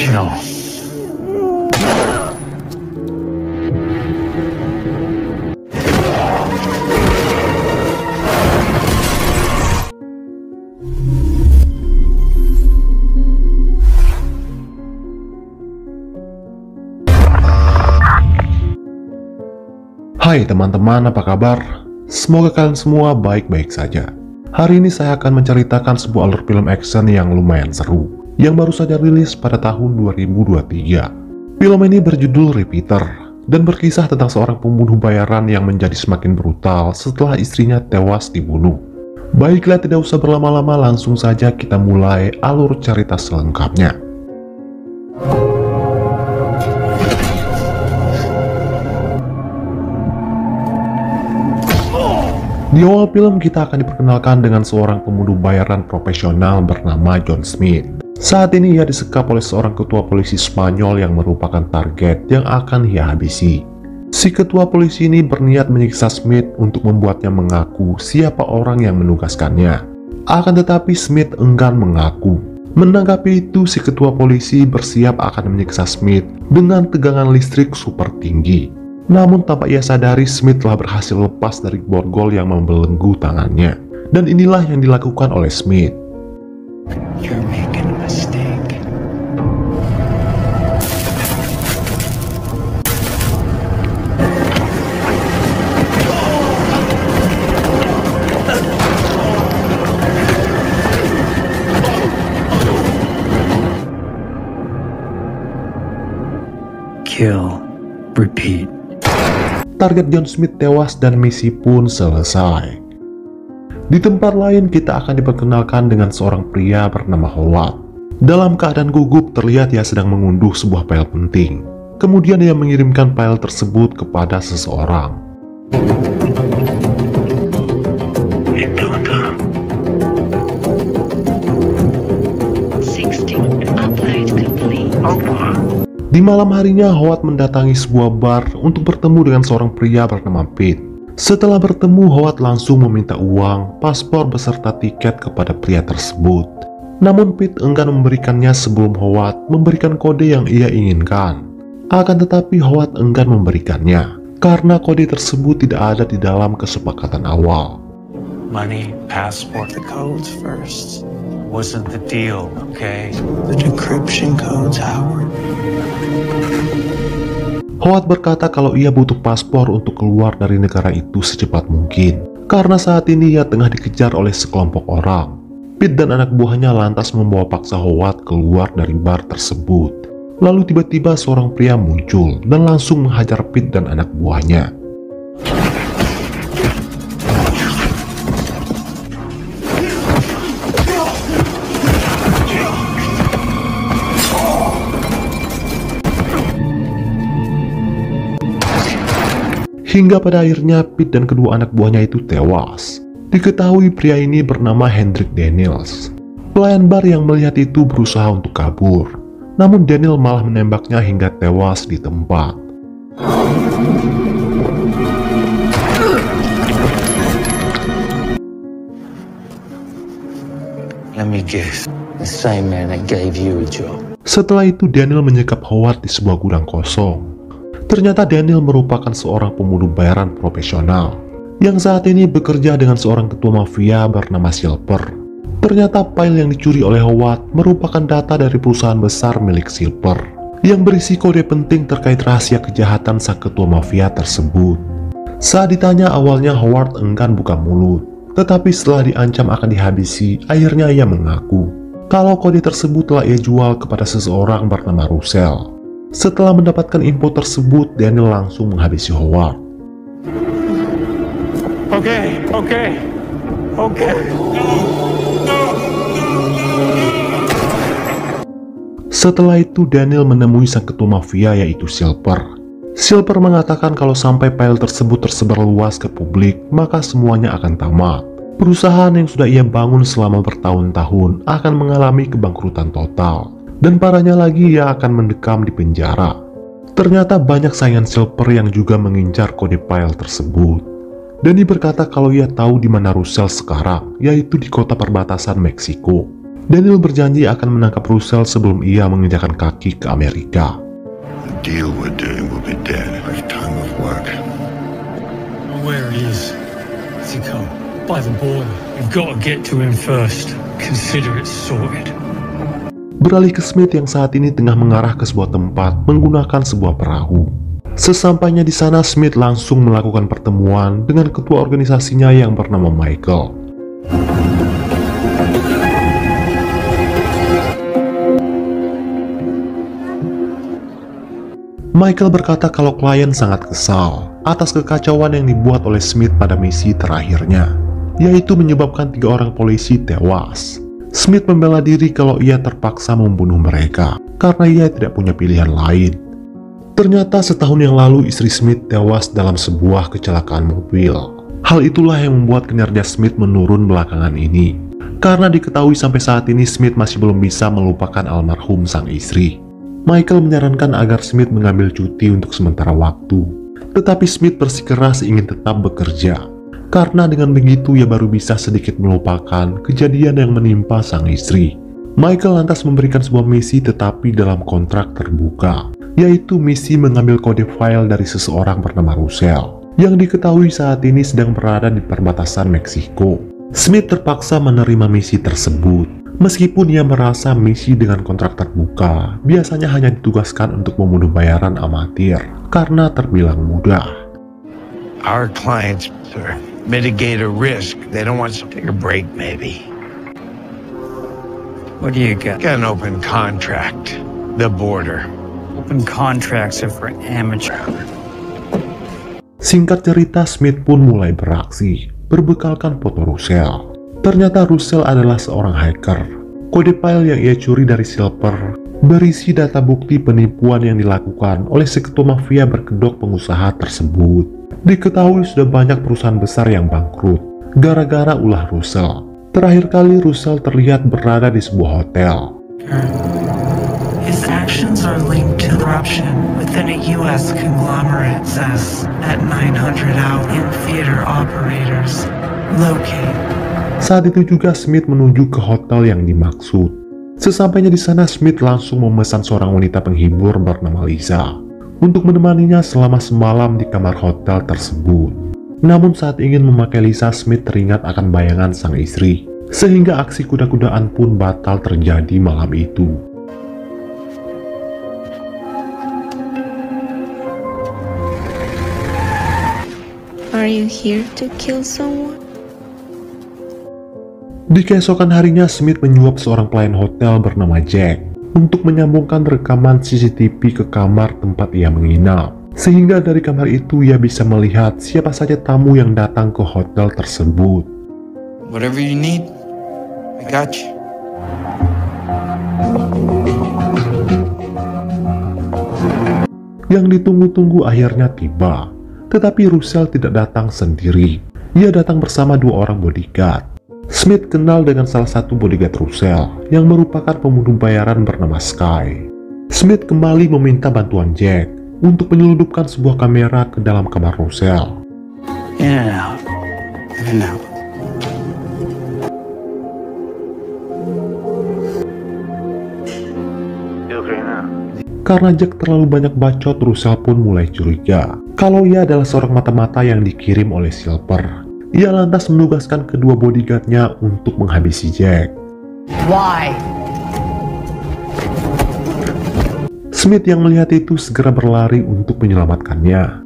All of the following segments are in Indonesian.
Kill. Hai teman-teman, apa kabar? Semoga kalian semua baik-baik saja. Hari ini saya akan menceritakan sebuah alur film action yang lumayan seru, yang baru saja rilis pada tahun 2023. Film ini berjudul Repeater, dan berkisah tentang seorang pembunuh bayaran yang menjadi semakin brutal setelah istrinya tewas dibunuh. Baiklah, tidak usah berlama-lama, langsung saja kita mulai alur cerita selengkapnya. Di awal film kita akan diperkenalkan dengan seorang pembunuh bayaran profesional bernama John Smith. Saat ini ia disekap oleh seorang ketua polisi Spanyol yang merupakan target yang akan ia habisi. Si ketua polisi ini berniat menyiksa Smith untuk membuatnya mengaku siapa orang yang menugaskannya. Akan tetapi Smith enggan mengaku. Menanggapi itu, si ketua polisi bersiap akan menyiksa Smith dengan tegangan listrik super tinggi. Namun tanpa ia sadari, Smith telah berhasil lepas dari borgol yang membelenggu tangannya. Dan inilah yang dilakukan oleh Smith. You're making a mistake. Kill. Repeat. Target John Smith tewas dan misi pun selesai. Di tempat lain kita akan diperkenalkan dengan seorang pria bernama Howard. Dalam keadaan gugup, terlihat ia sedang mengunduh sebuah file penting. Kemudian ia mengirimkan file tersebut kepada seseorang. Di malam harinya, Howard mendatangi sebuah bar untuk bertemu dengan seorang pria bernama Pete. Setelah bertemu, Howard langsung meminta uang, paspor beserta tiket kepada pria tersebut. Namun Pete enggan memberikannya sebelum Howard memberikan kode yang ia inginkan. Akan tetapi Howard enggan memberikannya, karena kode tersebut tidak ada di dalam kesepakatan awal. Money, passport, the codes first. Wasn't the deal, okay? The decryption codes, Howard. Howard berkata kalau ia butuh paspor untuk keluar dari negara itu secepat mungkin, karena saat ini ia tengah dikejar oleh sekelompok orang. Pete dan anak buahnya lantas membawa paksa Howard keluar dari bar tersebut. Lalu tiba-tiba seorang pria muncul dan langsung menghajar Pete dan anak buahnya. Hingga pada akhirnya Pete dan kedua anak buahnya itu tewas. Diketahui pria ini bernama Hendrik Daniels. Pelayan bar yang melihat itu berusaha untuk kabur. Namun Daniel malah menembaknya hingga tewas di tempat. Let me guess. The same man that gave you a job. Setelah itu Daniel menyekap Howard di sebuah gudang kosong. Ternyata Daniel merupakan seorang pembunuh bayaran profesional yang saat ini bekerja dengan seorang ketua mafia bernama Silver. Ternyata file yang dicuri oleh Howard merupakan data dari perusahaan besar milik Silver yang berisi kode penting terkait rahasia kejahatan sang ketua mafia tersebut. Saat ditanya, awalnya Howard enggan buka mulut, tetapi setelah diancam akan dihabisi, akhirnya ia mengaku kalau kode tersebut telah ia jual kepada seseorang bernama Russell. Setelah mendapatkan info tersebut, Daniel langsung menghabisi Howard. Okay. Setelah itu, Daniel menemui sang ketua mafia yaitu Silver. Silver mengatakan kalau sampai file tersebut tersebar luas ke publik, maka semuanya akan tamat. Perusahaan yang sudah ia bangun selama bertahun-tahun akan mengalami kebangkrutan total. Dan parahnya lagi, ia akan mendekam di penjara. Ternyata banyak saingan Silver yang juga mengincar kode file tersebut. Danny berkata kalau ia tahu di mana Russell sekarang, yaitu di kota perbatasan Meksiko. Daniel berjanji akan menangkap Russell sebelum ia menginjakkan kaki ke Amerika. The deal we're doing will be dead by the time of work. Where he is he come? By the border. We've got to get to him first. Consider it sorted. Beralih ke Smith yang saat ini tengah mengarah ke sebuah tempat menggunakan sebuah perahu. Sesampainya di sana, Smith langsung melakukan pertemuan dengan ketua organisasinya yang bernama Michael. Michael berkata kalau klien sangat kesal atas kekacauan yang dibuat oleh Smith pada misi terakhirnya, yaitu menyebabkan 3 orang polisi tewas. Smith membela diri kalau ia terpaksa membunuh mereka karena ia tidak punya pilihan lain. Ternyata setahun yang lalu istri Smith tewas dalam sebuah kecelakaan mobil. Hal itulah yang membuat kinerja Smith menurun belakangan ini. Karena diketahui sampai saat ini Smith masih belum bisa melupakan almarhum sang istri. Michael menyarankan agar Smith mengambil cuti untuk sementara waktu. Tetapi Smith bersikeras ingin tetap bekerja. Karena dengan begitu ia baru bisa sedikit melupakan kejadian yang menimpa sang istri. Michael lantas memberikan sebuah misi tetapi dalam kontrak terbuka, yaitu misi mengambil kode file dari seseorang bernama Russell, yang diketahui saat ini sedang berada di perbatasan Meksiko. Smith terpaksa menerima misi tersebut, meskipun ia merasa misi dengan kontrak terbuka biasanya hanya ditugaskan untuk membunuh bayaran amatir, karena terbilang mudah. Our clients, sir, mitigate a risk. They don't want to take a break, maybe. What do you got? Got an open contract. The border. Open contracts are for amateur. Singkat cerita, Smith pun mulai beraksi, berbekalkan foto Russell. Ternyata Russell adalah seorang hacker. Kode file yang ia curi dari Silver berisi data bukti penipuan yang dilakukan oleh si ketua mafia berkedok pengusaha tersebut. Diketahui sudah banyak perusahaan besar yang bangkrut gara-gara ulah Russell. Terakhir kali Russell terlihat berada di sebuah hotel. His actions are linked to corruption within a U.S. conglomerate, says at 900 out in theater operators. Locate. Saat itu juga Smith menuju ke hotel yang dimaksud. Sesampainya di sana, Smith langsung memesan seorang wanita penghibur bernama Lisa untuk menemaninya selama semalam di kamar hotel tersebut. Namun saat ingin memakai Lisa, Smith teringat akan bayangan sang istri, sehingga aksi kuda-kudaan pun batal terjadi malam itu. Are you here to kill someone? Di keesokan harinya, Smith menyuap seorang pelayan hotel bernama Jack untuk menyambungkan rekaman CCTV ke kamar tempat ia menginap. Sehingga dari kamar itu ia bisa melihat siapa saja tamu yang datang ke hotel tersebut. Whatever you need, I got you. Yang ditunggu-tunggu akhirnya tiba. Tetapi Russell tidak datang sendiri. Ia datang bersama 2 orang bodyguard. Smith kenal dengan salah satu bodyguard Russell yang merupakan pembunuh bayaran bernama Sky. Smith kembali meminta bantuan Jack untuk menyelundupkan sebuah kamera ke dalam kamar Russell. In and out. In and out. Karena Jack terlalu banyak bacot, Russell pun mulai curiga kalau ia adalah seorang mata-mata yang dikirim oleh Silver. Ia lantas menugaskan kedua bodyguardnya untuk menghabisi Jack. Why? Smith yang melihat itu segera berlari untuk menyelamatkannya.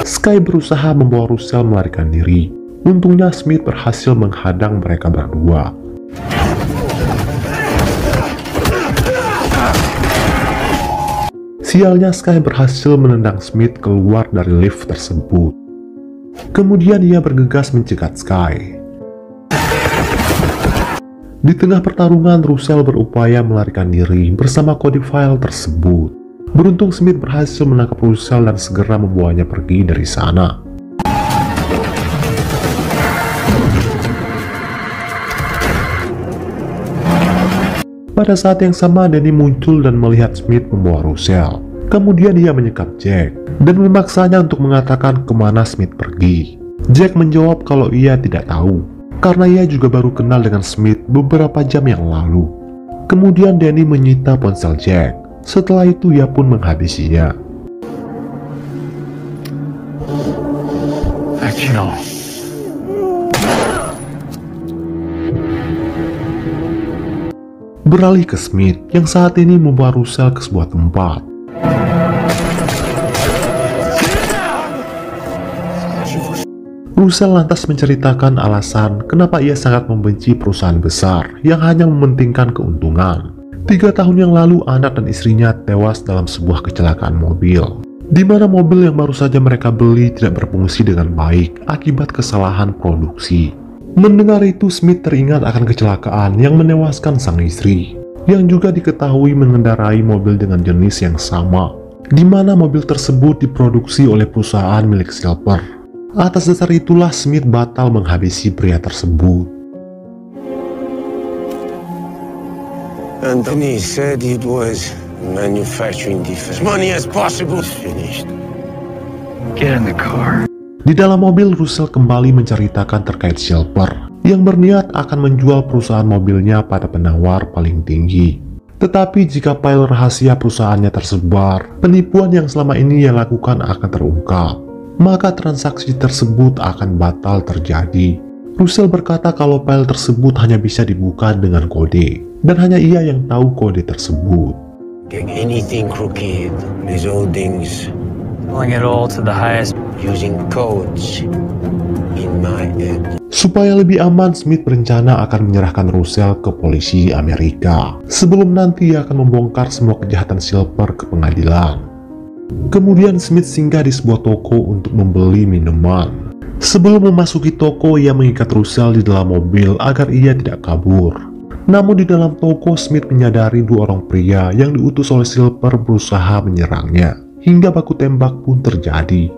Sky berusaha membawa Russell melarikan diri. Untungnya Smith berhasil menghadang mereka berdua. Sialnya, Sky berhasil menendang Smith keluar dari lift tersebut. Kemudian ia bergegas mencegat Sky. Di tengah pertarungan, Russell berupaya melarikan diri bersama kode file tersebut. Beruntung Smith berhasil menangkap Russell dan segera membawanya pergi dari sana. Pada saat yang sama, Danny muncul dan melihat Smith membawa Russell. Kemudian ia menyekap Jack dan memaksanya untuk mengatakan kemana Smith pergi. Jack menjawab kalau ia tidak tahu, karena ia juga baru kenal dengan Smith beberapa jam yang lalu. Kemudian Danny menyita ponsel Jack. Setelah itu ia pun menghabisinya. Beralih ke Smith yang saat ini membawa Russell ke sebuah tempat. Russell lantas menceritakan alasan kenapa ia sangat membenci perusahaan besar yang hanya mementingkan keuntungan. 3 tahun yang lalu anak dan istrinya tewas dalam sebuah kecelakaan mobil, di mana mobil yang baru saja mereka beli tidak berfungsi dengan baik akibat kesalahan produksi. Mendengar itu, Smith teringat akan kecelakaan yang menewaskan sang istri, yang juga diketahui mengendarai mobil dengan jenis yang sama, di mana mobil tersebut diproduksi oleh perusahaan milik Silver. Atas dasar itulah Smith batal menghabisi pria tersebut. Anthony said it was manufacturing defect. As many as possible. Finished. Get in the car. Di dalam mobil, Russell kembali menceritakan terkait Silver yang berniat akan menjual perusahaan mobilnya pada penawar paling tinggi. Tetapi jika file rahasia perusahaannya tersebar, penipuan yang selama ini ia lakukan akan terungkap, maka transaksi tersebut akan batal terjadi. Russell berkata kalau file tersebut hanya bisa dibuka dengan kode, dan hanya ia yang tahu kode tersebut. Anything crooked, these old things. Pulling it all to the highest. Using codes in my head. Supaya lebih aman, Smith berencana akan menyerahkan Russell ke polisi Amerika. Sebelum nanti ia akan membongkar semua kejahatan Silver ke pengadilan. Kemudian Smith singgah di sebuah toko untuk membeli minuman. Sebelum memasuki toko, ia mengikat Russell di dalam mobil agar ia tidak kabur. Namun di dalam toko, Smith menyadari 2 orang pria yang diutus oleh Silver berusaha menyerangnya, hingga baku tembak pun terjadi.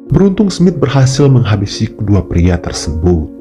Beruntung Smith berhasil menghabisi kedua pria tersebut.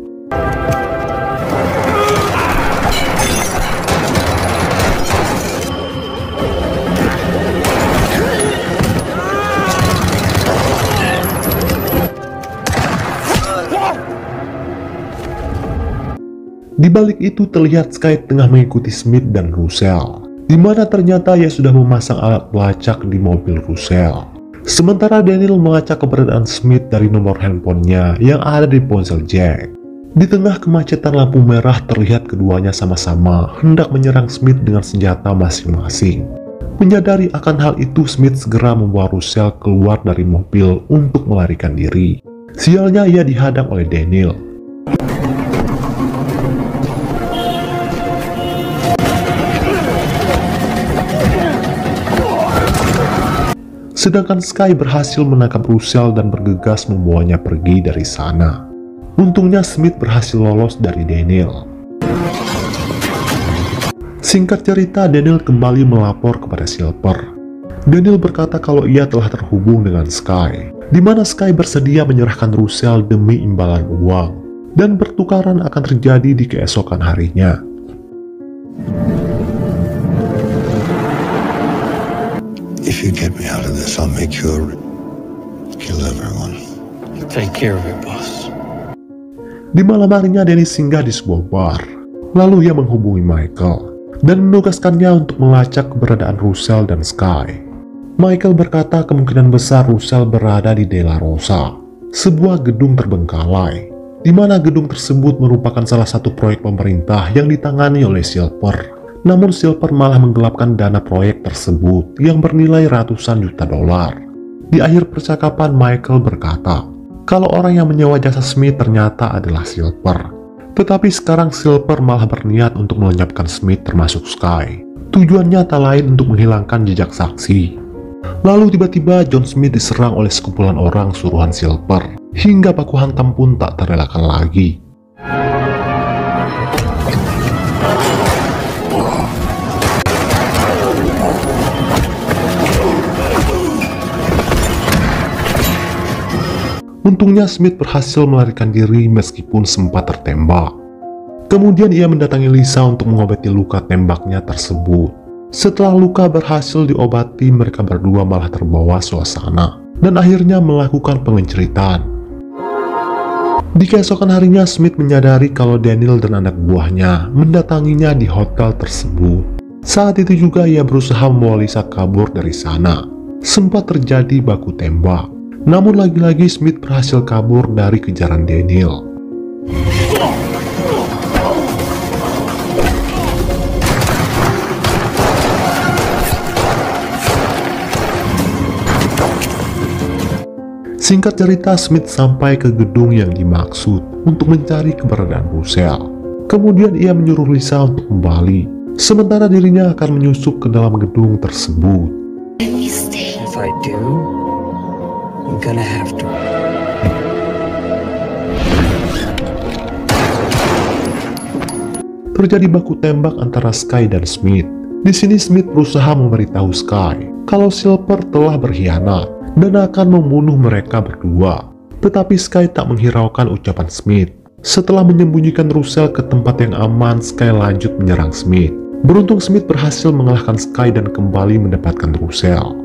Di balik itu terlihat Sky tengah mengikuti Smith dan Russell, di mana ternyata ia sudah memasang alat pelacak di mobil Russell. Sementara Daniel melacak keberadaan Smith dari nomor handphonenya yang ada di ponsel Jack. Di tengah kemacetan lampu merah terlihat keduanya sama-sama hendak menyerang Smith dengan senjata masing-masing. Menyadari akan hal itu, Smith segera membawa Russell keluar dari mobil untuk melarikan diri. Sialnya ia dihadang oleh Daniel. Sedangkan Sky berhasil menangkap Russell dan bergegas membawanya pergi dari sana. Untungnya Smith berhasil lolos dari Daniel. Singkat cerita, Daniel kembali melapor kepada Silver. Daniel berkata kalau ia telah terhubung dengan Sky, di mana Sky bersedia menyerahkan Russell demi imbalan uang, dan pertukaran akan terjadi di keesokan harinya. If you get me out of this, I'll make you kill everyone. Take care of it, boss. Di malam harinya, Danny singgah di sebuah bar. Lalu ia menghubungi Michael dan menugaskannya untuk melacak keberadaan Russell dan Sky. Michael berkata kemungkinan besar Russell berada di De La Rosa, sebuah gedung terbengkalai, di mana gedung tersebut merupakan salah satu proyek pemerintah yang ditangani oleh Silver. Namun Silver malah menggelapkan dana proyek tersebut yang bernilai ratusan juta dolar. Di akhir percakapan, Michael berkata kalau orang yang menyewa jasa Smith ternyata adalah Silver. Tetapi sekarang Silver malah berniat untuk melenyapkan Smith termasuk Sky. Tujuannya tak lain untuk menghilangkan jejak saksi. Lalu tiba-tiba John Smith diserang oleh sekumpulan orang suruhan Silver, hingga baku hantam pun tak terelakkan lagi. Untungnya Smith berhasil melarikan diri meskipun sempat tertembak. Kemudian ia mendatangi Lisa untuk mengobati luka tembaknya tersebut. Setelah luka berhasil diobati, mereka berdua malah terbawa suasana dan akhirnya melakukan pengenceritan. Di keesokan harinya, Smith menyadari kalau Daniel dan anak buahnya mendatanginya di hotel tersebut. Saat itu juga ia berusaha membawa Lisa kabur dari sana. Sempat terjadi baku tembak, namun lagi-lagi Smith berhasil kabur dari kejaran Daniel. Singkat cerita, Smith sampai ke gedung yang dimaksud untuk mencari keberadaan Russell. Kemudian ia menyuruh Lisa untuk kembali, sementara dirinya akan menyusup ke dalam gedung tersebut. If I do, I'm gonna have to. Terjadi baku tembak antara Sky dan Smith. Di sini Smith berusaha memberitahu Sky kalau Silver telah berkhianat dan akan membunuh mereka berdua. Tetapi Sky tak menghiraukan ucapan Smith. Setelah menyembunyikan Russell ke tempat yang aman, Sky lanjut menyerang Smith. Beruntung Smith berhasil mengalahkan Sky dan kembali mendapatkan Russell.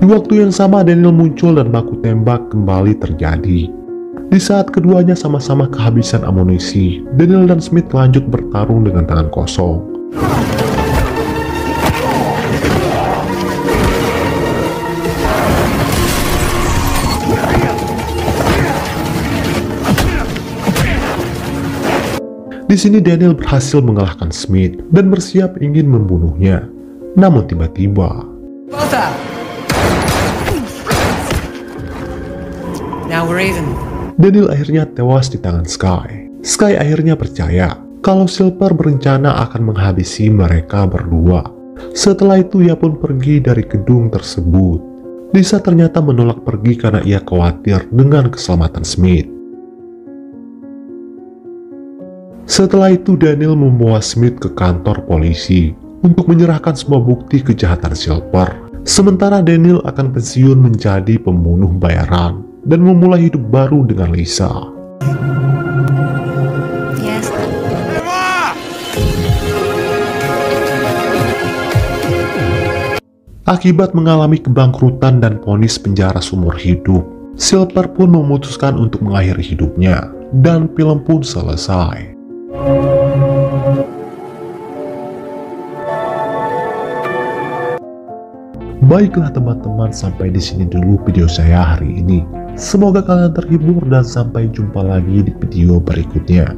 Di waktu yang sama, Daniel muncul dan baku tembak kembali terjadi. Di saat keduanya sama-sama kehabisan amunisi, Daniel dan Smith lanjut bertarung dengan tangan kosong. Di sini Daniel berhasil mengalahkan Smith dan bersiap ingin membunuhnya. Namun tiba-tiba, Daniel akhirnya tewas di tangan Sky. Sky akhirnya percaya kalau Silver berencana akan menghabisi mereka berdua. Setelah itu ia pun pergi dari gedung tersebut. Lisa ternyata menolak pergi karena ia khawatir dengan keselamatan Smith. Setelah itu Daniel membawa Smith ke kantor polisi untuk menyerahkan semua bukti kejahatan Silver. Sementara Daniel akan pensiun menjadi pembunuh bayaran dan memulai hidup baru dengan Lisa. Yes. Akibat mengalami kebangkrutan dan vonis penjara seumur hidup, Silver pun memutuskan untuk mengakhiri hidupnya, dan film pun selesai. Baiklah teman-teman, sampai di sini dulu video saya hari ini. Semoga kalian terhibur dan sampai jumpa lagi di video berikutnya.